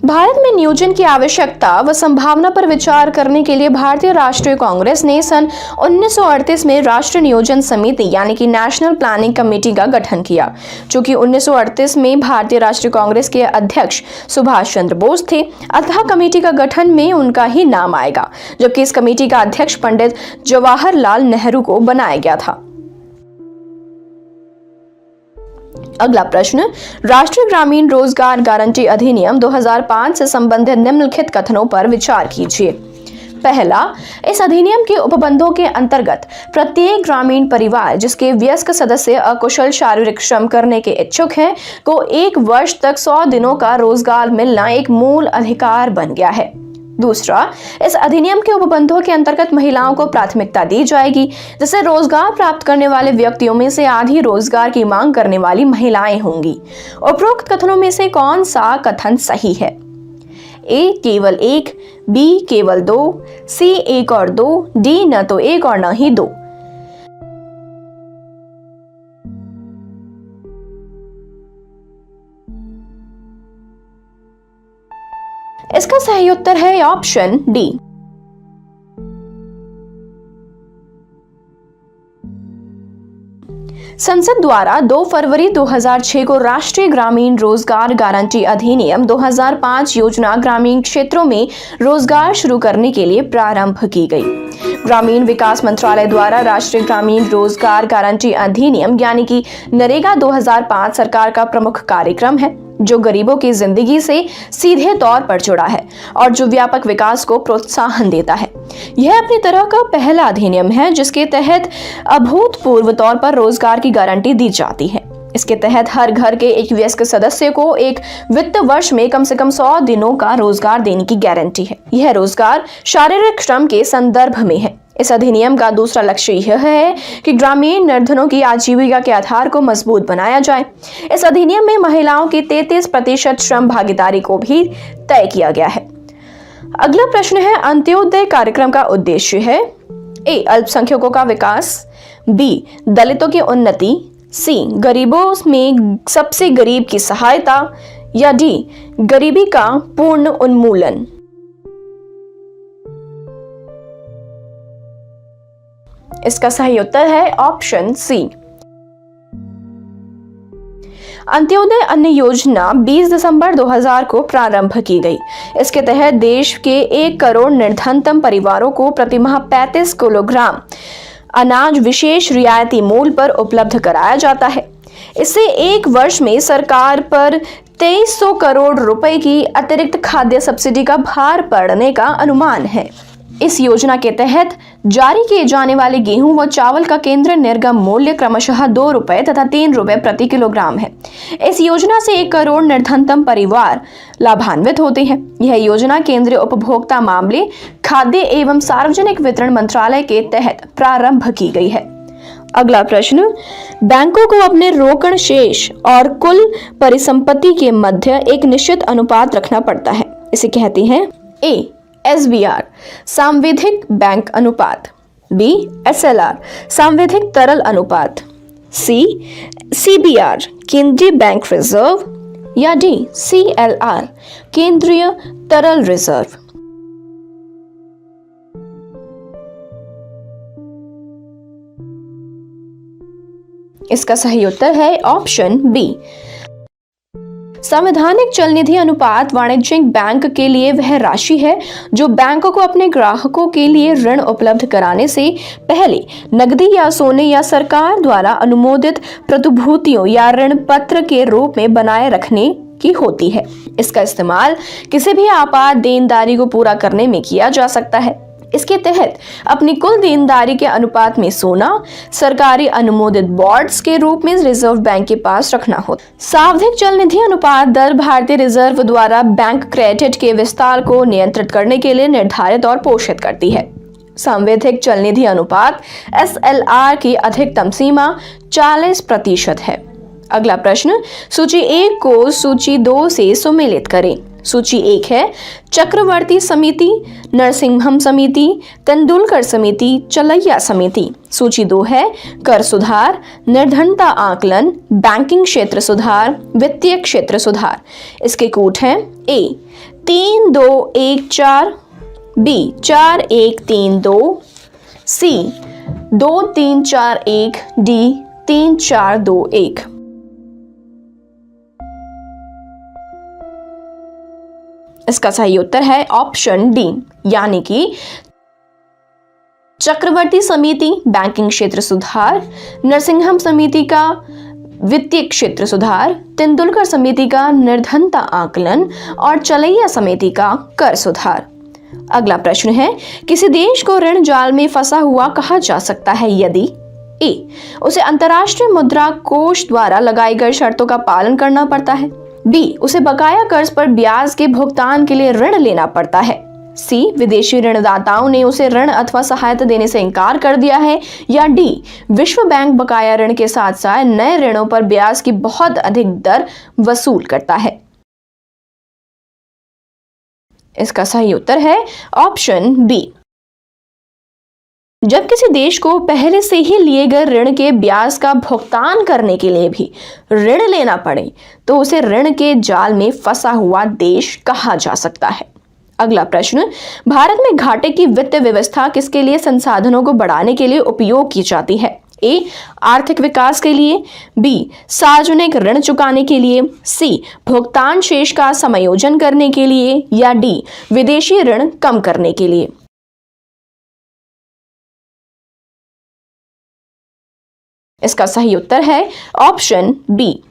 भारत में नियोजन की आवश्यकता व संभावना पर विचार करने के लिए भारतीय राष्ट्रीय कांग्रेस ने सन 1938 में राष्ट्रीय नियोजन समिति यानी कि नेशनल प्लानिंग कमेटी का गठन किया। चूंकि 1938 में भारतीय राष्ट्रीय कांग्रेस के अध्यक्ष सुभाष चंद्र बोस थे, अतः कमेटी का गठन में उनका ही नाम आएगा, जबकि इस कमेटी का अध्यक्ष पंडित जवाहरलाल नेहरू को बनाया गया था। अगला प्रश्न, राष्ट्रीय ग्रामीण रोजगार गारंटी अधिनियम 2005 से संबंधित निम्नलिखित कथनों पर विचार कीजिए। पहला, इस अधिनियम के उपबंधों के अंतर्गत प्रत्येक ग्रामीण परिवार जिसके वयस्क सदस्य अकुशल शारीरिक श्रम करने के इच्छुक हैं को 1 वर्ष तक 100 दिनों का रोजगार मिलना एक मूल अधिकार बन गया है। दूसरा, इस अधिनियम के उपबंधों के अंतर्गत महिलाओं को प्राथमिकता दी जाएगी, जिससे रोजगार प्राप्त करने वाले व्यक्तियों में से आधी रोजगार की मांग करने वाली महिलाएं होंगी। उपरोक्त कथनों में से कौन सा कथन सही है? ए, केवल 1, बी, केवल 2, सी, 1 और 2, डी, न तो 1 और न ही 2। इसका सही उत्तर है ऑप्शन डी। संसद द्वारा 2 फरवरी 2006 को राष्ट्रीय ग्रामीण रोजगार गारंटी अधिनियम 2005 योजना ग्रामीण क्षेत्रों में रोजगार शुरू करने के लिए प्रारंभ की गई। ग्रामीण विकास मंत्रालय द्वारा राष्ट्रीय ग्रामीण रोजगार गारंटी अधिनियम यानी कि नरेगा 2005 सरकार का प्रमुख कार्यक्रम है, जो गरीबों की जिंदगी से सीधे तौर पर जुड़ा है और जो व्यापक विकास को प्रोत्साहन देता है। यह अपनी तरह का पहला अधिनियम है जिसके तहत अभूतपूर्व तौर पर रोजगार की गारंटी दी जाती है। इसके तहत हर घर के एक वयस्क सदस्य को एक वित्त वर्ष में कम से कम 100 दिनों का रोजगार देने की गारंटी है। यह रोजगार शारीरिक श्रम के संदर्भ में है। इस अधिनियम का दूसरा लक्ष्य यह है कि ग्रामीण निर्धनों की आजीविका के आधार को मजबूत बनाया जाए। इस अधिनियम में महिलाओं की 33% श्रम भागीदारी को भी तय किया गया है। अगला प्रश्न है, अंत्योदय कार्यक्रम का उद्देश्य है? ए, अल्पसंख्यकों का विकास, बी, दलितों की उन्नति, सी, गरीबों में सबसे गरीब की सहायता, या डी, गरीबी का पूर्ण उन्मूलन। इसका सही उत्तर है ऑप्शन सी। अंत्योदय अन्न योजना 20 दिसंबर 2000 को प्रारंभ की गई। इसके तहत देश के 1 करोड़ निर्धनतम परिवारों को प्रतिमाह 35 किलोग्राम अनाज विशेष रियायती मूल्य पर उपलब्ध कराया जाता है। इससे 1 वर्ष में सरकार पर 2300 करोड़ रुपए की अतिरिक्त खाद्य सब्सिडी का भार पड़ने का अनुमान है। इस योजना के तहत जारी किए जाने वाले गेहूं व चावल का केंद्रीय निर्गम मूल्य क्रमशः 2 रुपए तथा 3 रुपए प्रति किलोग्राम है। इस योजना से 1 करोड़ निर्धनतम परिवार लाभान्वित होते हैं। यह योजना केंद्रीय उपभोक्ता मामले, खाद्य एवं सार्वजनिक वितरण मंत्रालय के तहत प्रारंभ की गई है। अगला प्रश्न, बैंकों को अपने रोकड़ शेष और कुल परिसंपत्ति के मध्य एक निश्चित अनुपात रखना पड़ता है। इसे कहते हैं ए SBR सांविधिक बैंक अनुपात, B SLR सांविधिक तरल अनुपात, C CBR केंद्रीय बैंक रिजर्व या D CLR केंद्रीय तरल रिजर्व। इसका सही उत्तर है ऑप्शन बी। संवैधानिक चल निधि अनुपात वाणिज्यिक बैंक के लिए वह राशि है जो बैंकों को अपने ग्राहकों के लिए ऋण उपलब्ध कराने से पहले नकदी या सोने या सरकार द्वारा अनुमोदित प्रतिभूतियों या ऋण पत्र के रूप में बनाए रखने की होती है। इसका इस्तेमाल किसी भी आपात देनदारी को पूरा करने में किया जा सकता है। इसके तहत अपनी कुल देनदारी के अनुपात में सोना सरकारी अनुमोदित बॉन्ड्स के रूप में रिजर्व बैंक के पास रखना होता है। सांविधिक चल निधि अनुपात दर भारतीय रिजर्व द्वारा बैंक क्रेडिट के विस्तार को नियंत्रित करने के लिए निर्धारित और पोषित करती है। सांविधिक चल निधि अनुपात SLR की अधिकतम सीमा 40% है। अगला प्रश्न, सूची 1 को सूची 2 से सुमेलित करें। सूची 1 है चक्रवर्ती समिति, नरसिंहम समिति, तेंदुलकर समिति, चलैया समिति। सूची 2 है कर सुधार, निर्धनता आकलन, बैंकिंग क्षेत्र सुधार, वित्तीय क्षेत्र सुधार। इसके कूट हैं A 3214, B 4132, C 2341, D 3421। इसका सही उत्तर है ऑप्शन डी, यानी कि चक्रवर्ती समिति बैंकिंग क्षेत्र सुधार, नरसिंहम समिति का वित्तीय क्षेत्र सुधार, तेंदुलकर समिति का निर्धनता आकलन और चलैया समिति का कर सुधार। अगला प्रश्न है, किसी देश को ऋण जाल में फंसा हुआ कहा जा सकता है यदि ए उसे अंतर्राष्ट्रीय मुद्रा कोष द्वारा लगाई गई शर्तों का पालन करना पड़ता है, बी उसे बकाया कर्ज पर ब्याज के भुगतान के लिए ऋण लेना पड़ता है, सी विदेशी ऋणदाताओं ने उसे ऋण अथवा सहायता देने से इनकार कर दिया है, या डी विश्व बैंक बकाया ऋण के साथ साथ नए ऋणों पर ब्याज की बहुत अधिक दर वसूल करता है। इसका सही उत्तर है ऑप्शन बी। जब किसी देश को पहले से ही लिए गए ऋण के ब्याज का भुगतान करने के लिए भी ऋण लेना पड़े तो उसे ऋण के जाल में फंसा हुआ देश कहा जा सकता है। अगला प्रश्न, भारत में घाटे की वित्तीय व्यवस्था किसके लिए संसाधनों को बढ़ाने के लिए उपयोग की जाती है? ए आर्थिक विकास के लिए, बी सार्वजनिक ऋण चुकाने के लिए, सी भुगतान शेष का समायोजन करने के लिए, या डी विदेशी ऋण कम करने के लिए। इसका सही उत्तर है ऑप्शन बी।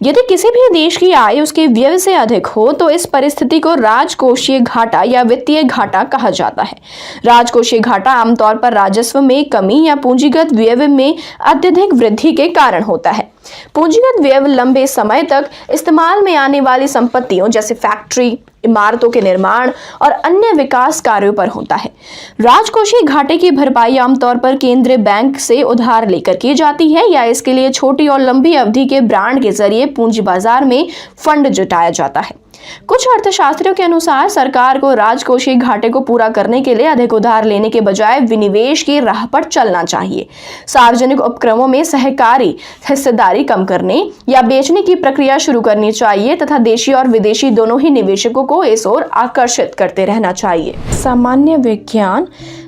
यदि किसी भी देश की आय उसके व्यय से अधिक हो तो इस परिस्थिति को राजकोषीय घाटा या वित्तीय घाटा कहा जाता है। राजकोषीय घाटा आमतौर पर राजस्व में कमी या पूंजीगत व्यय में अत्यधिक वृद्धि के कारण होता है। पूंजीगत व्यय लंबे समय तक इस्तेमाल में आने वाली संपत्तियों जैसे फैक्ट्री, इमारतों के निर्माण और अन्य विकास कार्यों पर होता है। राजकोषीय घाटे की भरपाई आमतौर पर केंद्रीय बैंक से उधार लेकर की जाती है या इसके लिए छोटी और लंबी अवधि के बॉन्ड के जरिए पूंजी बाजार में फंड जुटाया जाता है। कुछ अर्थशास्त्रियों के अनुसार सरकार को राजकोषीय घाटे को पूरा करने के लिए अधिक उधार लेने के बजाय विनिवेश की राह पर चलना चाहिए। सार्वजनिक उपक्रमों में सहकारी हिस्सेदारी कम करने या बेचने की प्रक्रिया शुरू करनी चाहिए तथा देशी और विदेशी दोनों ही निवेशकों को इस ओर आकर्षित करते रहना चाहिए। सामान्य विज्ञान,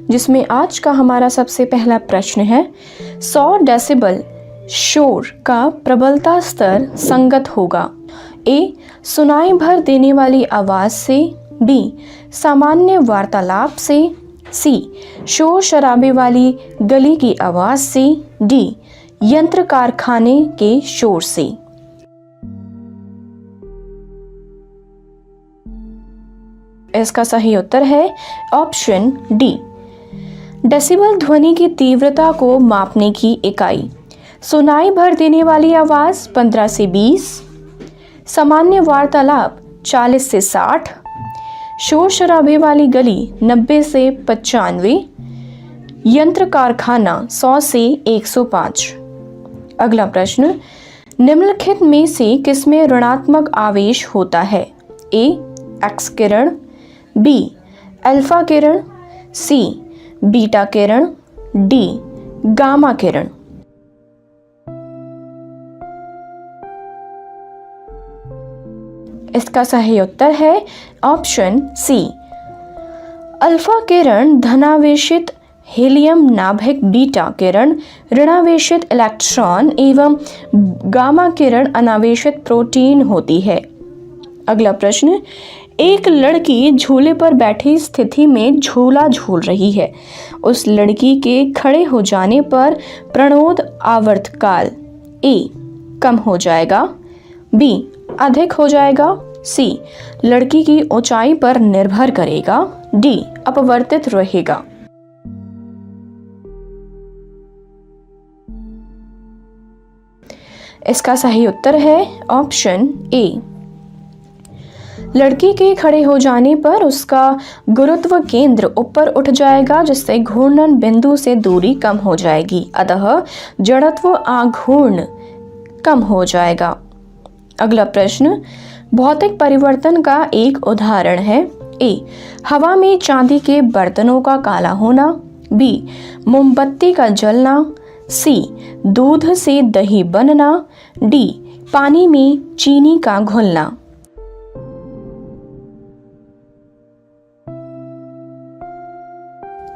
जिसमें आज का हमारा सबसे पहला प्रश्न है, 100 डेसिबल शोर का प्रबलता स्तर संगत होगा। ए सुनाई भर देने वाली आवाज से, बी सामान्य वार्तालाप से, सी शोर शराबे वाली गली की आवाज से, डी यंत्र कारखाने के शोर से। इसका सही उत्तर है ऑप्शन डी। डेसिबल ध्वनि की तीव्रता को मापने की इकाई। सुनाई भर देने वाली आवाज़ 15 से 20, सामान्य वार्तालाप 40 से 60, शोर शराबे वाली गली 90 से 95, यंत्र कारखाना 100 से 105। अगला प्रश्न, निम्नलिखित में से किसमें ऋणात्मक आवेश होता है? ए x Kiran, be alpha Kiran, C beta Kiran, D gamma किरण। इसका सही उत्तर है ऑप्शन सी। अल्फा किरण धनावेशित हीलियम नाभिक, बीटा किरण ऋणावेशित इलेक्ट्रॉन एवं गामा किरण अनावेशित प्रोटीन होती है। अगला प्रश्न, एक लड़की झूले पर बैठी स्थिति में झूला झूल रही है। उस लड़की के खड़े हो जाने पर प्रणोद आवर्तकाल ए कम हो जाएगा, बी अधिक हो जाएगा, सी लड़की की ऊंचाई पर निर्भर करेगा, डी अपवर्तित रहेगा। इसका सही उत्तर है ऑप्शन ए। लड़की के खड़े हो जाने पर उसका गुरुत्व केंद्र ऊपर उठ जाएगा, जिससे घूर्णन बिंदु से दूरी कम हो जाएगी, अतः जड़त्व आघूर्ण कम हो जाएगा। अगला प्रश्न, भौतिक परिवर्तन का एक उदाहरण है। ए हवा में चांदी के बर्तनों का काला होना, बी मोमबत्ती का जलना, सी दूध से दही बनना, डी पानी में चीनी का घुलना।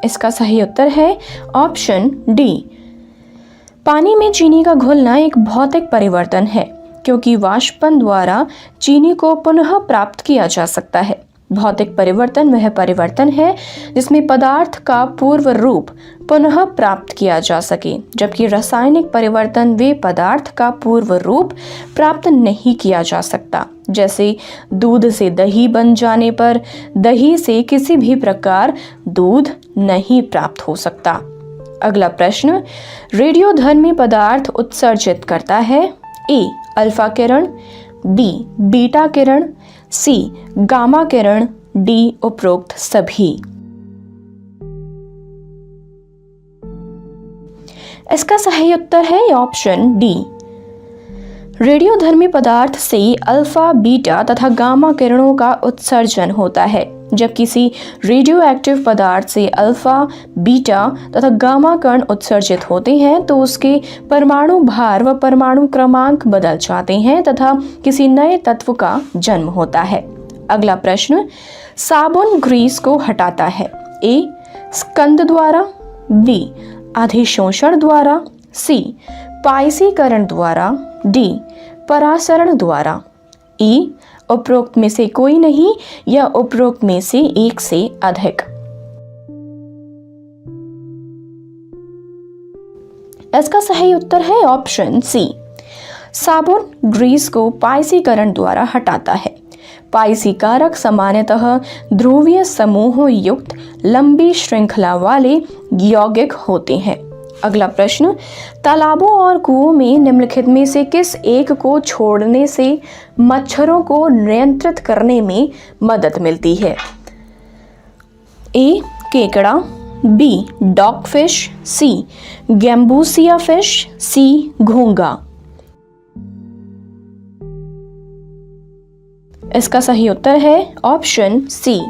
इसका सही उत्तर है ऑप्शन डी। पानी में चीनी का घुलना एक भौतिक परिवर्तन है, क्योंकि वाष्पन द्वारा चीनी को पुनः प्राप्त किया जा सकता है। भौतिक परिवर्तन वह परिवर्तन है जिसमें पदार्थ का पूर्व रूप पुनः प्राप्त किया जा सके, जबकि रासायनिक परिवर्तन वे पदार्थ का पूर्व रूप प्राप्त नहीं किया जा सकता। जैसे दूध से दही बन जाने पर दही से किसी भी प्रकार दूध नहीं प्राप्त हो सकता। अगला प्रश्न, रेडियोधर्मी पदार्थ उत्सर्जित करता है। ए अल्फा किरण, बी बीटा किरण, सी गामा किरण, डी उपरोक्त सभी। इसका सही उत्तर है ऑप्शन डी। रेडियोधर्मी पदार्थ से अल्फा, बीटा तथा गामा किरणों का उत्सर्जन होता है। जब किसी रेडियो एक्टिव पदार्थ से अल्फा, बीटा तथा गामा कण उत्सर्जित होते हैं तो उसके परमाणु भार व परमाणु क्रमांक बदल जाते हैं तथा किसी नए तत्व का जन्म होता है। अगला प्रश्न, साबुन ग्रीस को हटाता है। ए स्कंद द्वारा, बी अधिशोषण द्वारा, सी पाइसीकरण द्वारा, डी परासरण द्वारा। ई उपरोक्त में से कोई नहीं या उपरोक्त में से एक से अधिक। इसका सही उत्तर है ऑप्शन सी। साबुन ग्रीस को पाइसीकरण द्वारा हटाता है। पाइसीकारक सामान्यतः ध्रुवीय समूहों युक्त लंबी श्रृंखला वाले यौगिक होते हैं। अगला प्रश्न, तालाबों और कुओं में निम्नलिखित में से किस एक को छोड़ने से मच्छरों को नियंत्रित करने में मदद मिलती है? ए केकड़ा, बी डॉगफिश, सी गैम्बूसिया फिश, सी घोंगा। इसका सही उत्तर है ऑप्शन सी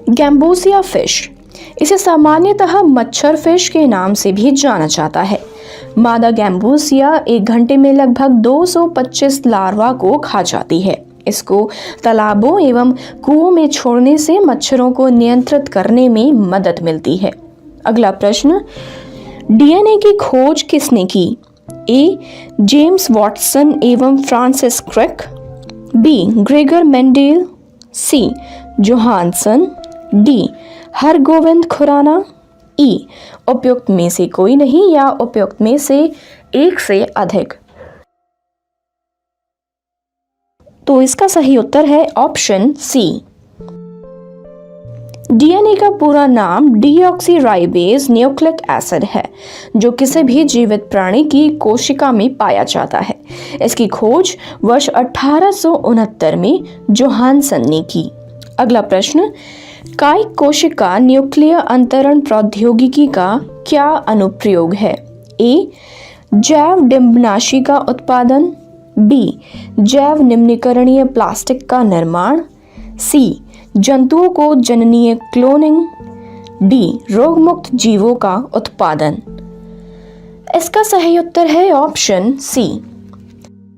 गैम्बूसिया फिश। इसे सामान्यतः मच्छर फिश के नाम से भी जाना जाता है। मादा गैम्बूसिया एक घंटे में लगभग 225 लार्वा को खा जाती है। इसको तालाबों एवं कुओं में छोड़ने से मच्छरों को नियंत्रित करने में मदद मिलती है। अगला प्रश्न, डीएनए की खोज किसने की? ए जेम्स वॉटसन एवं Francis Crick, B Gregor Mendel, C Johannsen, D Hargobind Khurana, E उपयुक्त में से कोई नहीं या उपयुक्त में से एक से अधिक। तो इसका सही उत्तर है ऑप्शन सी डीएनए का पूरा नाम डीऑक्सीराइबोस न्यूक्लिक एसिड है, जो किसी भी जीवित प्राणी की कोशिका में पाया जाता है। इसकी खोज वर्ष 1869 में जोहानसन ने की। अगला प्रश्न, कायिक कोशिका न्यूक्लियर अंतरण प्रौद्योगिकी का क्या अनुप्रयोग है? ए, जैव डिंबनाशी का उत्पादन, बी, जैव निम्नीकरणीय प्लास्टिक का निर्माण, सी, जंतुओं को जननीय क्लोनिंग, डी, रोगमुक्त जीवों का उत्पादन। इसका सही उत्तर है option C.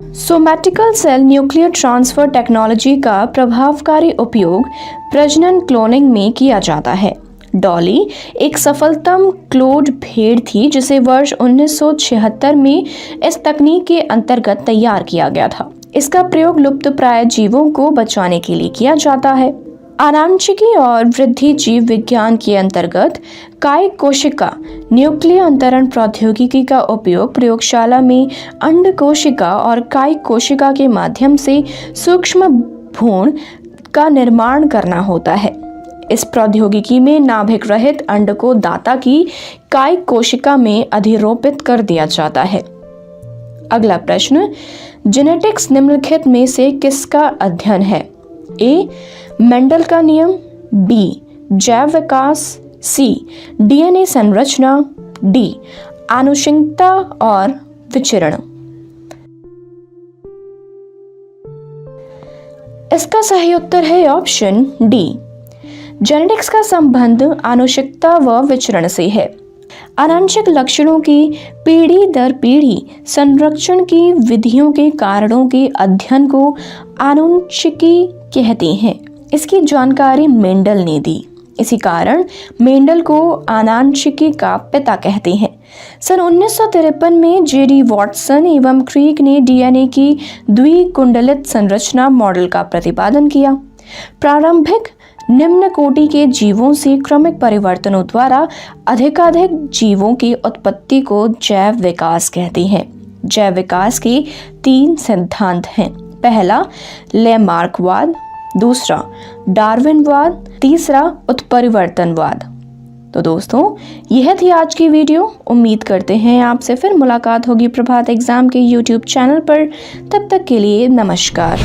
Somatical cell nuclear transfer technology का प्रभावकारी उपयोग प्रजनन क्लोनिंग में किया जाता है। डॉली एक सफलतम क्लोड भेड़ थी जिसे वर्ष 1976 में इस तकनीक के अंतर्गत तैयार किया गया था। इसका प्रयोग लुप्तप्राय जीवों को बचाने के लिए किया जाता है। आनुवंशिकी और वृद्धि जीव विज्ञान के अंतर्गत कायिक कोशिका न्यूक्लियर अंतरण प्रौद्योगिकी का उपयोग प्रयोगशाला में अंड कोशिका और कायिक कोशिका के माध्यम से सूक्ष्म भ्रूण का निर्माण करना होता है। इस प्रौद्योगिकी में नाभिक रहित अंड को दाता की कायिक कोशिका में अधिरोपित कर दिया जाता है। अगला प्रश्न, जेनेटिक्स निम्नलिखित में से किसका अध्ययन है? ए, मेंडल का नियम, बी, जैव विकास, सी, डीएनए संरचना, डी, आनुवंशिकता और विचरण। इसका सही उत्तर है ऑप्शन डी। जेनेटिक्स का संबंध आनुवंशिकता व विचरण से है। आनुवंशिक लक्षणों की पीढ़ी दर पीढ़ी संरक्षण की विधियों के कारणों के अध्ययन को आनुवंशिकी कहते हैं। इसकी जानकारी मेंडल ने दी। इसी कारण मेंडल को आनुवंशिकी का पिता कहते हैं। सन 1953 में जेडी वॉटसन एवं क्रीक ने डीएनए की द्विकुंडलित संरचना मॉडल का प्रतिपादन किया। प्रारंभिक निम्न कोटि के जीवों से क्रमिक परिवर्तनों द्वारा अधिकाधिक जीवों की उत्पत्ति को जैव विकास कहते हैं। जैव विकास के 3 सिद्धांत हैं। पहला लेमार्कवाद, दूसरा डार्विनवाद, तीसरा उत्परिवर्तनवाद। तो दोस्तों, यह थी आज की वीडियो। उम्मीद करते हैं आपसे फिर मुलाकात होगी प्रभात एग्जाम के YouTube चैनल पर। तब तक के लिए नमस्कार।